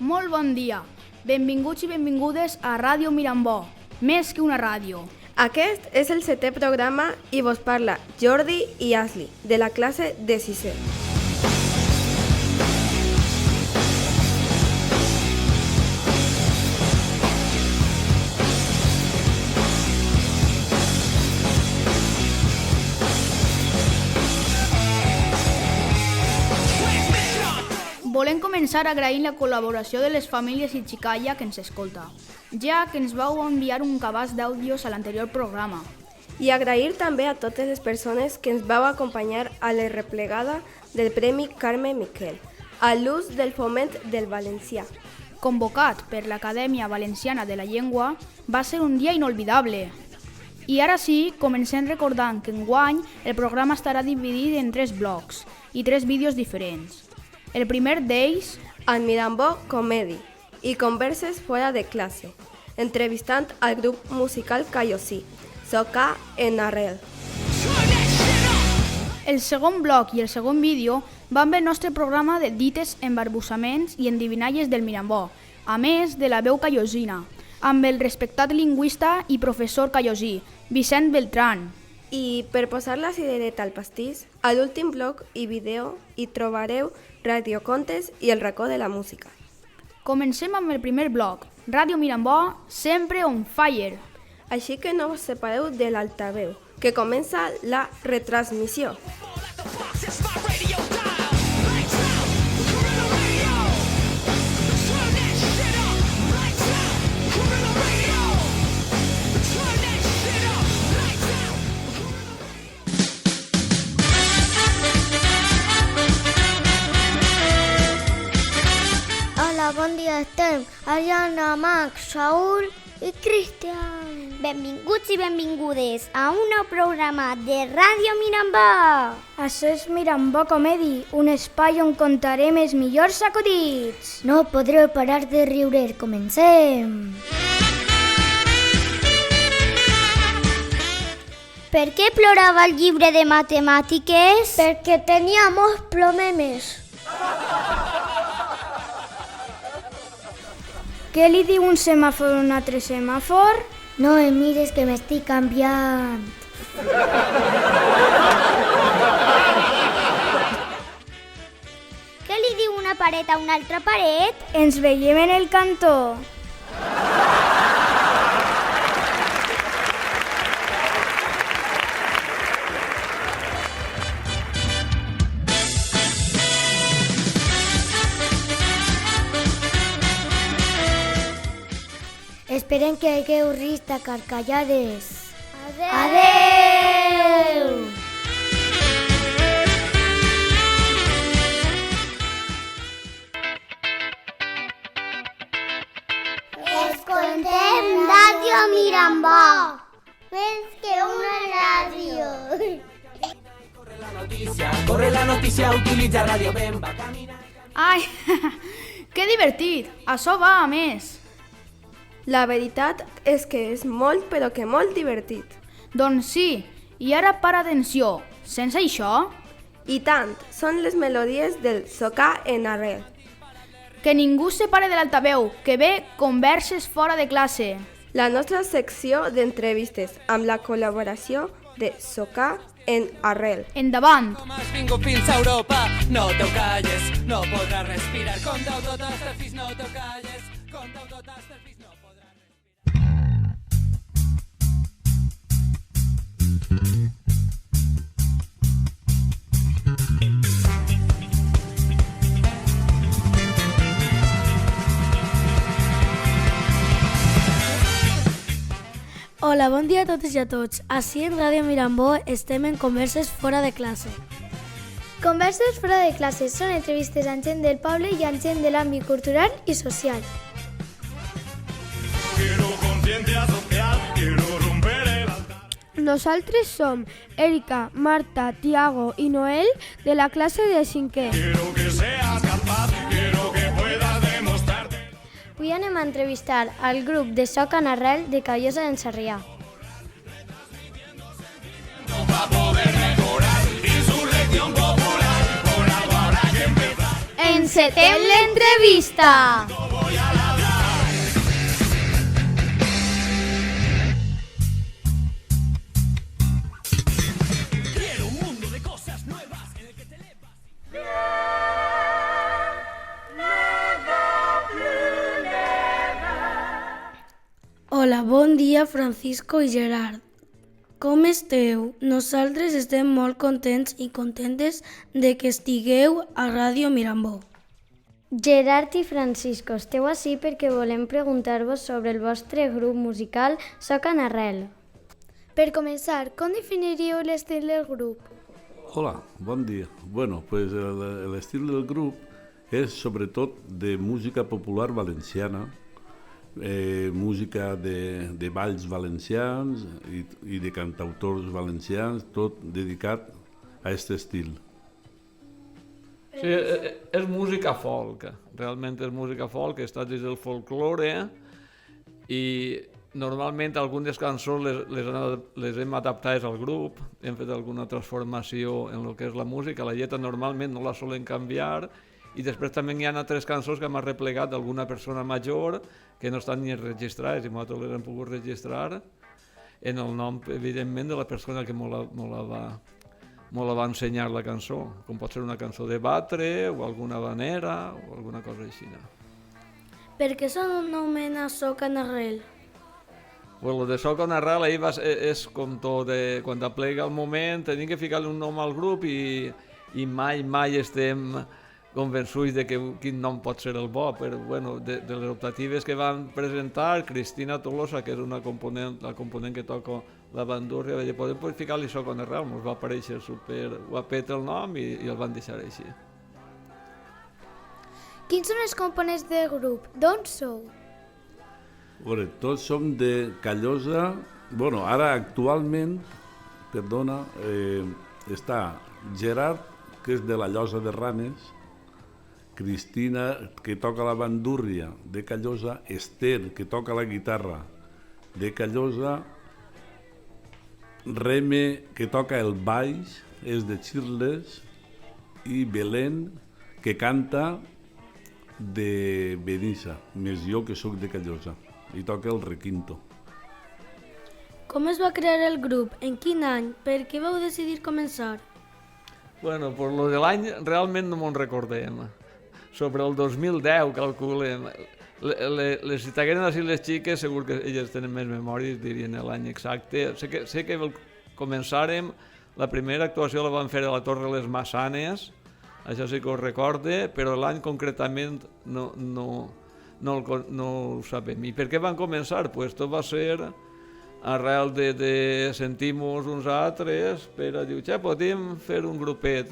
Molt bon dia. Benvinguts i benvingudes a Ràdio Mirambó, més que una ràdio. Aquest és el 7è programa i vos parla Jordi i Asli, de la classe de 6è. Volem començar agraint la col·laboració de les famílies i xicalla que ens escolta, ja que ens vau enviar un cabàs d'àudios a l'anterior programa. I agrair també a totes les persones que ens vau acompanyar a la replegada del Premi Carme Miquel, a l'ús del foment del valencià. Convocat per l'Acadèmia Valenciana de la Llengua, va ser un dia inolvidable. I ara sí, comencem recordant que enguany el programa estarà dividit en 3 blocs i 3 vídeos diferents. El primer d'ells, Al Mirambó Comedy i converses fora de classe, entrevistant al grup musical Callosí, Soca en Arrel. El segon bloc i el segon vídeo van ver el nostre programa de dites, embarbussaments i endivinalles del Mirambó, a més de la veu callosina, amb el respectat lingüista i professor callosí, Vicent Beltrán. I per posar la cirereta al pastís, a l'últim blog i vídeo hi trobareu radiocontes i el racó de la música. Comencem amb el primer bloc, Ràdio Mirambó, sempre on fire. Així que no us separeu de l'altaveu, que comença la retransmissió. Hola, bon dia, estem Ariana, Max, Saúl i Cristian. Benvinguts i benvingudes a un nou programa de Ràdio Mirambó. Això és Mirambó Comedy, un espai on contarem els millors acudits. No podreu parar de riure, comencem. Per què plorava el llibre de matemàtiques? Perquè tenia molts problemes. Què li diu un semàfor a un altre semàfor? No em mires que m'estic canviant. Què li diu una paret a una altra paret? Ens veiem en el cantó. Esperem que hagueu rit a carcallades. Adeu! Escoltem Ràdio Mirambó. Més que una ràdio. Corre la notícia, utilitza Ràdio Bemba, camina... Ai, que divertit! Això va a més. La veritat és que és molt, però que molt divertit. Doncs sí, i ara para atenció, sense això, I tant, són les melodies del Soca en Arrel. que ningú se pare de l'altaveu, que ve converses fora de classe. La nostra secció d'entrevistes amb la col·laboració de Soca en Arrel. Endavant! Com has vingut fins a Europa, no te calles, no podràs respirar. Com t'autotes de fills, no te calles, com t'autotes de fills, no podràs respirar. Hola, bon dia a totes i a tots. Així en Ràdio Mirambó estem en converses fora de classe. Converses fora de classe són entrevistes amb gent del poble i amb gent de l'àmbit cultural i social. Nosaltres som Erika, Marta, Tiago i Noel de la classe de 5è. Avui anem a entrevistar al grup de Soca en Arrel de Callosa d'en Sarrià. Encetem l'entrevista. dia, Francisco i Gerard. Com esteu? Nosaltres estem molt contents i contentes de que estigueu a Ràdio Mirambó. Gerard i Francisco, esteu ací perquè volem preguntar-vos sobre el vostre grup musical Soc en Arrel. Per començar, com definiríeu l'estil del grup? Hola, bon dia. Bueno, pues l'estil del grup és sobretot de música popular valenciana, música de balls valencians i de cantautors valencians, tot dedicat a aquest estil. Sí, és música folk, realment és música folk, està dins del folklore i normalment algunes cançons les hem adaptades al grup, hem fet alguna transformació en el que és la música, la lletra normalment no la solen canviar i després també hi ha altres cançons que hem replegat d'alguna persona major que no estan ni registrades i nosaltres les hem pogut registrar en el nom, evidentment, de la persona que me la va ensenyar la cançó, com pot ser una cançó de batre o alguna vanera o alguna cosa així. Per què s'anomena Soc en Arrel? Lo de Soc en Arrel és com tot, quan aplega el moment, tenim que ficar-li un nom al grup i mai estem convençuts de que quin nom pot ser el bo, però bueno, de les optatives que van presentar, Cristina Tolosa, que és la component que toca la bandúrria, va dir, podem ficar-li Soc en Arrel, ens va aparèixer super guapet el nom i el van deixar així. Quins són els components del grup? D'on sou? Bueno, tots som de Callosa. Bueno, ara actualment, perdona, està Gerard, que és de la Llosa de Ranes, Cristina, que toca la bandúrria, de Callosa, Esther, que toca la guitarra, de Callosa, Reme, que toca el baix, és de Xirles, i Belén, que canta de Benissa, més jo que sóc de Callosa, i toca el requinto. Com es va crear el grup? En quin any? Per què vau decidir començar? Bueno, per lo de l'any realment no me'n recordem. Sobre el 2010, calculem. Si t'hagueren així les xiques, segur que elles tenen més memòria i dirien l'any exacte. Sé que començàrem, la primera actuació la vam fer a la Torre de les Massanes, això sí que ho recorde, però l'any concretament no ho sabem. I per què van començar? Pues tot va ser arrel de sentir-nos uns altres per a dir, podem fer un grupet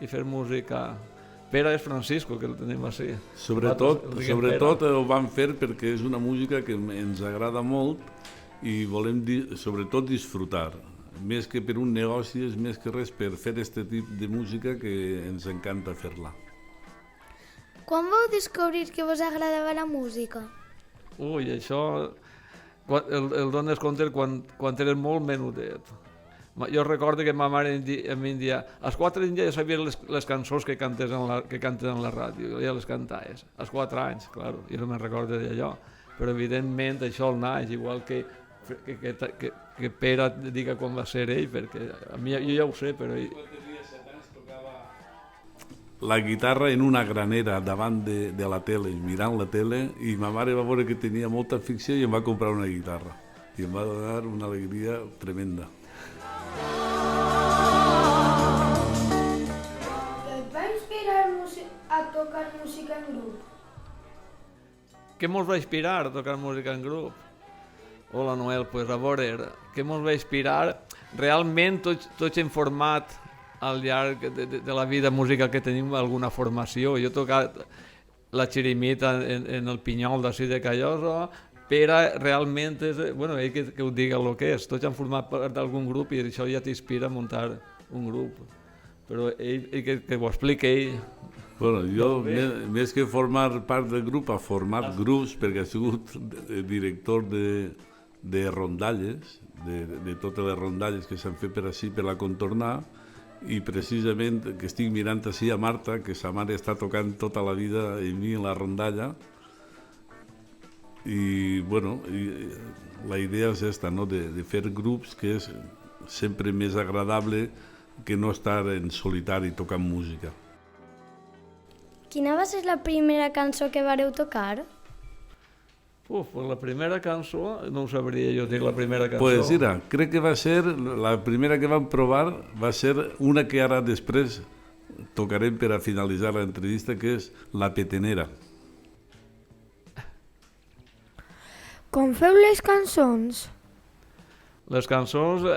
i fer música. Pere és Francisco, que el tenim així. Sobretot ho vam fer perquè és una música que ens agrada molt i volem sobretot disfrutar. Més que per un negoci, és més que res per fer aquest tipus de música que ens encanta fer-la. Quan vau descobrir que vos agradava la música? Ui, això el dones compte quan eres molt menudet. Jo recordo que ma mare em dia als 4 anys ja sabia les cançons que canten en la ràdio, ja les cantaves, als 4 anys, clar, jo no me'n recordo d'allò, però evidentment això el naix, igual que Pere diga quan va ser ell, perquè a mi jo ja ho sé, però ell... La guitarra en una granera davant de la tele, mirant la tele, i ma mare va veure que tenia molta afició i em va comprar una guitarra, i em va donar una alegria tremenda. Et va inspirar a tocar música en grup? Què mos va inspirar a tocar música en grup? Hola, Noel, pues a veure, què mos va inspirar? Realment tots hem format al llarg de la vida musical que tenim alguna formació. Jo he tocat la xirimita en el Pinyol d'ací de Callosa, però realment és, bueno, ell que ho diga el que és, tots han format part d'algun grup i això ja t'inspira a muntar un grup, però ell que ho explica ell. Bueno, jo, més que formar part del grup, ha format grups perquè ha sigut director de rondalles, de totes les rondalles que s'han fet per així, per la contornar, i precisament que estic mirant així a Marta, que sa mare està tocant tota la vida en mi en la rondalla, i bueno, la idea és esta, no? de fer grups, que és sempre més agradable que no estar en solitari tocant música. Quina va ser la primera cançó que vareu tocar? Pues la primera cançó, no ho sabria jo dir la primera cançó. Pues mira, crec que va ser, la primera que vam provar va ser una que ara després tocarem per a finalitzar l'entrevista, que és La Petenera. Com feu les cançons? Les cançons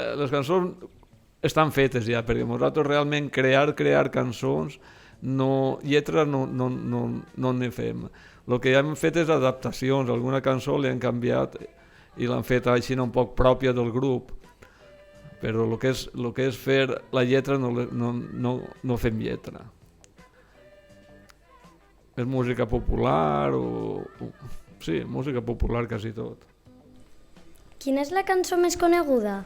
estan fetes ja, perquè nosaltres realment crear cançons, lletres no n'hi fem. El que hem fet és adaptacions, alguna cançó l'hem canviat i l'han fet així un poc pròpia del grup, però el que és fer la lletra no fem lletra. És música popular sí, música popular quasi tot. Quina és la cançó més coneguda?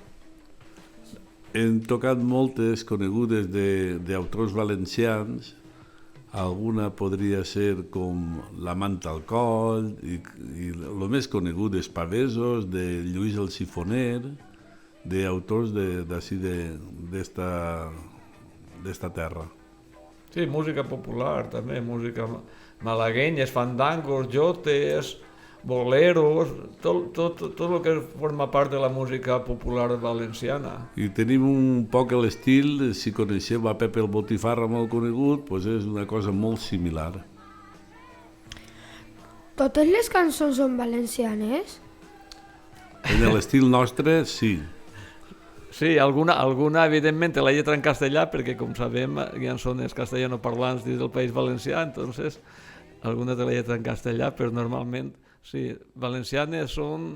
Hem tocat moltes conegudes d'autors valencians. Alguna podria ser com La manta al coll, i el més conegut és Pavesos, de Lluís el Sifoner, d'autors d'ací d'esta terra. Sí, música popular també, música malaguenyes, fandangos, jotes, boleros, tot el que forma part de la música popular valenciana. I tenim un poc l'estil, si coneixeu a Pepe el Botifarra, molt conegut, doncs és una cosa molt similar. Totes les cançons són valencianes? En l'estil nostre, sí. Sí, alguna evidentment té la lletra en castellà, perquè com sabem ja són els castellanoparlants dins del País Valencià, entonces alguna té la lletra en castellà, però normalment sí, valencianes són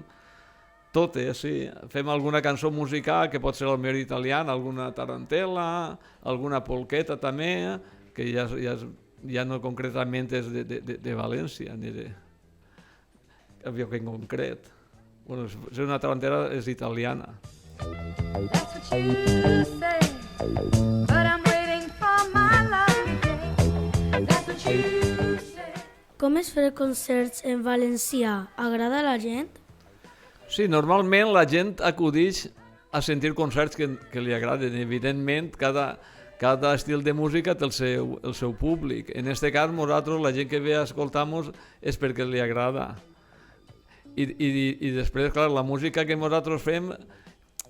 totes, sí. Fem alguna cançó musical que pot ser el millor italiana, alguna tarantela, alguna polqueta també, que ja no concretament és de València, ni de cap lloc en concret. Bueno, si una tarantela és italiana. Com és fer concerts en valencià? Agrada a la gent? Sí, normalment la gent acudix a sentir concerts que li agraden. Evidentment, cada estil de música té el seu públic. En aquest cas, nosaltres, la gent que ve a escoltar-nos és perquè li agrada. I després, clar, la música que nosaltres fem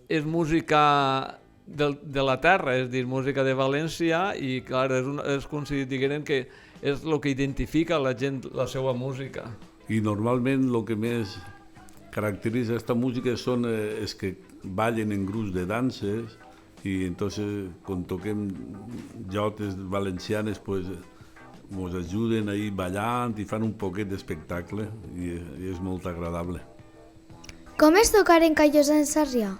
és música de la terra, és a dir, música de València, i clar, és com si digueren que és el que identifica la gent, la seva música. I normalment el que més caracteritza aquesta música són els que ballen en grups de danses, i entonces quan toquem jotes valencianes pues ens ajuden a ir ballant i fan un poquet d'espectacle, i és molt agradable. Com és tocar en Callosa en Sarrià?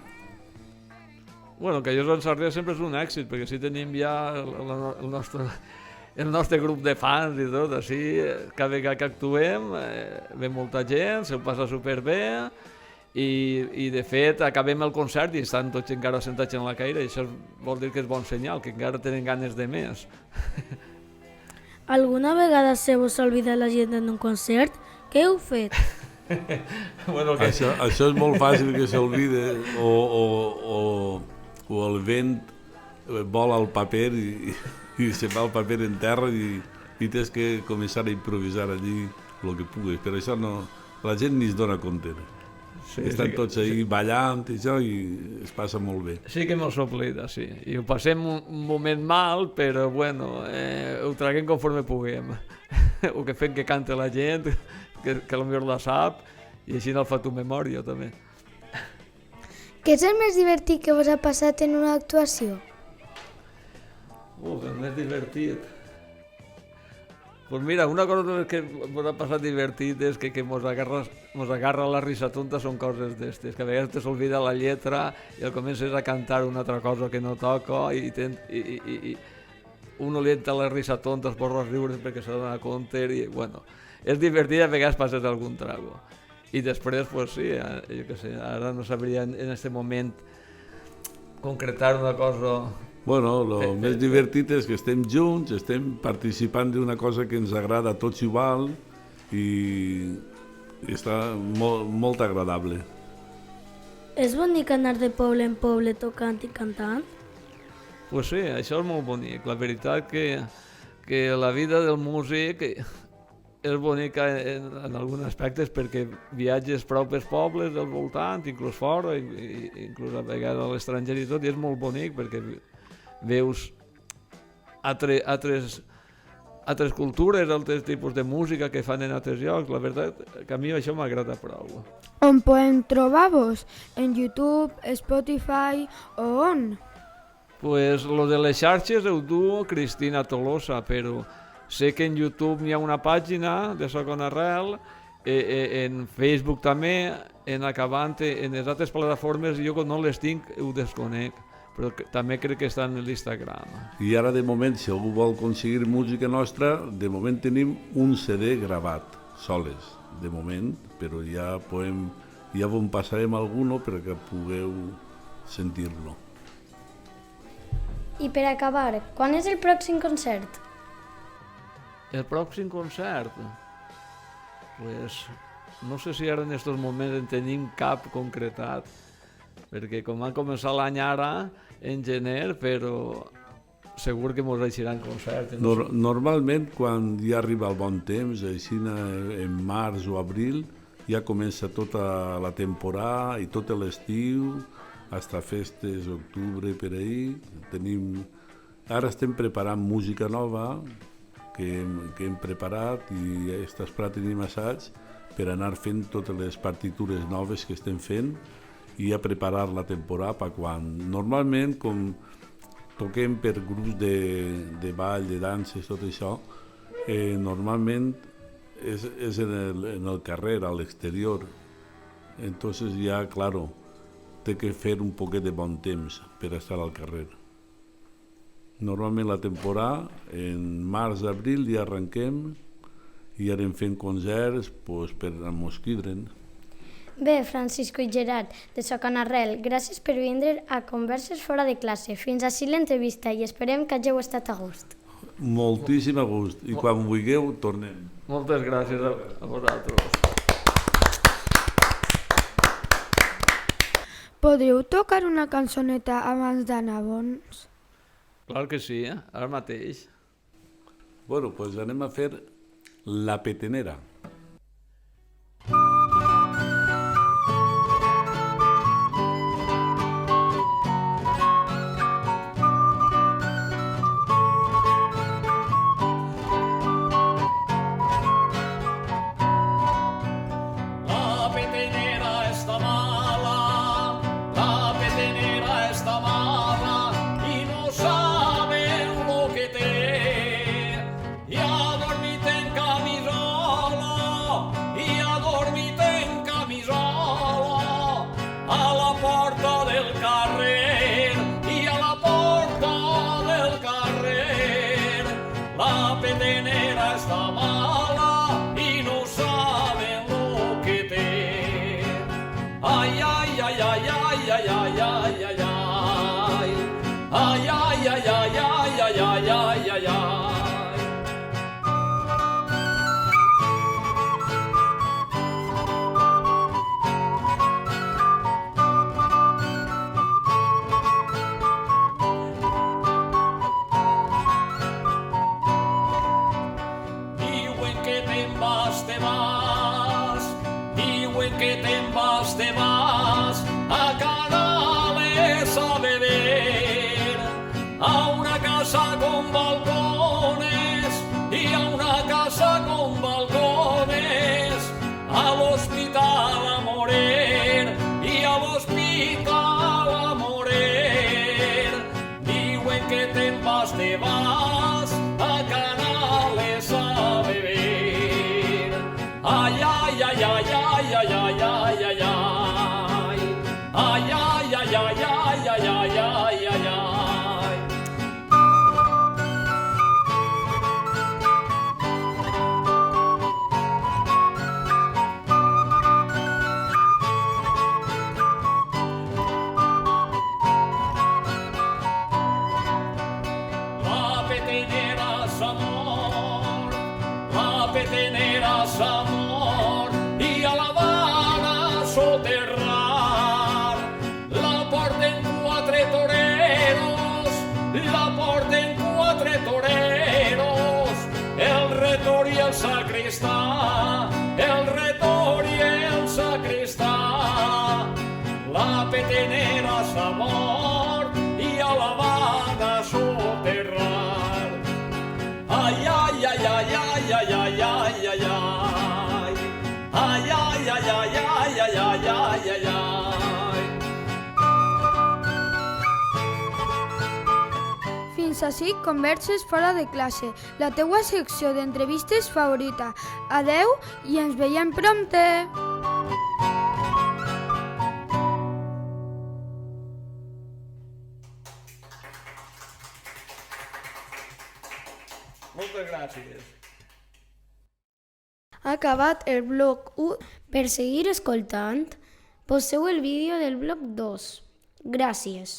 Bueno, Callosa en Sarrià sempre és un èxit, perquè sí tenim ja el nostre grup de fans i tot, així, cada vegada que actuem ve molta gent, se'l passa superbé, i de fet acabem el concert i estan tots encara sentats en la caire, i això vol dir que és bon senyal, que encara tenen ganes de més. Alguna vegada se vos ha oblidat la gent en un concert? Què heu fet? Bueno, això és molt fàcil que s'oblide, o el vent vola el paper i se fa el paper en terra i tens que començar a improvisar allí el que puguis, però això la gent ni es dona compte. Estan tots ahí ballant i això, i es passa molt bé. Sí que mos oblida, sí. I ho passem un moment mal, però bueno, ho traguem conforme puguem. O que fem que cante la gent, que potser la sap, i així el fa tu memòria també. Què és el més divertit que vos ha passat en una actuació? El més divertit. Pues mira, una cosa que ens ha passat divertit és que mos agarra la risa tonta, són coses d'estes, que a vegades te s'olvida la lletra i comences a cantar una altra cosa que no toca i uno li entra la risa tonta, es posa a riure perquè se dona compte i bueno, és divertit, a vegades passes algun trago. I després, pues sí, jo què sé, ara no sabria en aquest moment concretar una cosa. Bueno, el més divertit és que estem junts, estem participant d'una cosa que ens agrada a tots igual i està molt agradable. És bonic anar de poble en poble tocant i cantant? Pues sí, això és molt bonic. La veritat que la vida del músic és bonica en alguns aspectes perquè viatges prop dels pobles del voltant, inclús fora, inclús a vegades a l'estranger i tot, i és molt bonic perquè veus altres cultures, altres tipus de música que fan en altres llocs. La veritat que a mi això m'agrada prou. On podem trobar-vos? En YouTube, Spotify o on? Pues lo de les xarxes ho du Cristina Tolosa, però sé que en YouTube hi ha una pàgina de Soc en Arrel, en Facebook també, en Acabant, en les altres plataformes jo no les tinc, ho desconec, però també crec que està en l'Instagram. I ara de moment, si algú vol aconseguir música nostra, de moment tenim un CD gravat, soles, de moment, però ja en passarem alguno perquè pugueu sentir-lo. I per acabar, quan és el pròxim concert? El pròxim concert? Pues no sé si ara en aquests moments en tenim cap concretat, perquè com va començar l'any ara, en gener, però segur que mos eixiran concerts. Normalment, quan ja arriba el bon temps, així en març o abril, ja comença tota la temporada i tot l'estiu, fins a festes, octubre, per ahir. Ara estem preparant música nova que hem preparat i aquesta esperat tenim assaig per anar fent totes les partitures noves que estem fent i a preparar la temporada per quan. Normalment, com toquem per grups de ball, de danses, tot això, normalment és en el carrer, a l'exterior. Entonces ja, claro, té que fer un poquet de bon temps per estar al carrer. Normalment la temporada, en març-abril ja arrenquem i anem fent concerts per a Mosquidren. Bé, Francisco i Gerard, de Soc en Arrel, gràcies per vindre a Converses fora de classe. Fins ací l'entrevista i esperem que hàgiu estat a gust. Moltíssim a gust. I quan vulgueu, tornem. Moltes gràcies a vosaltres. Podríeu tocar una cançoneta abans d'anar bons? Clar que sí, ara mateix. Bueno, doncs anem a fer La Petenera. sacristà, el retor i el sacristà. La petenera s'ha mort i a la van a soterrar. Ai, ai, ai, ai, ai, ai, ai, ai, ai, ai. Ai, ai, ai, ai, ai, ai, ai, ai, ai, ai. Fins ací Converses fora de classe, la teua secció d'entrevistes favorita. Adeu i ens veiem prompte! Moltes gràcies. Ha acabat el bloc 1. Per seguir escoltant, poseu el vídeo del bloc 2. Gràcies.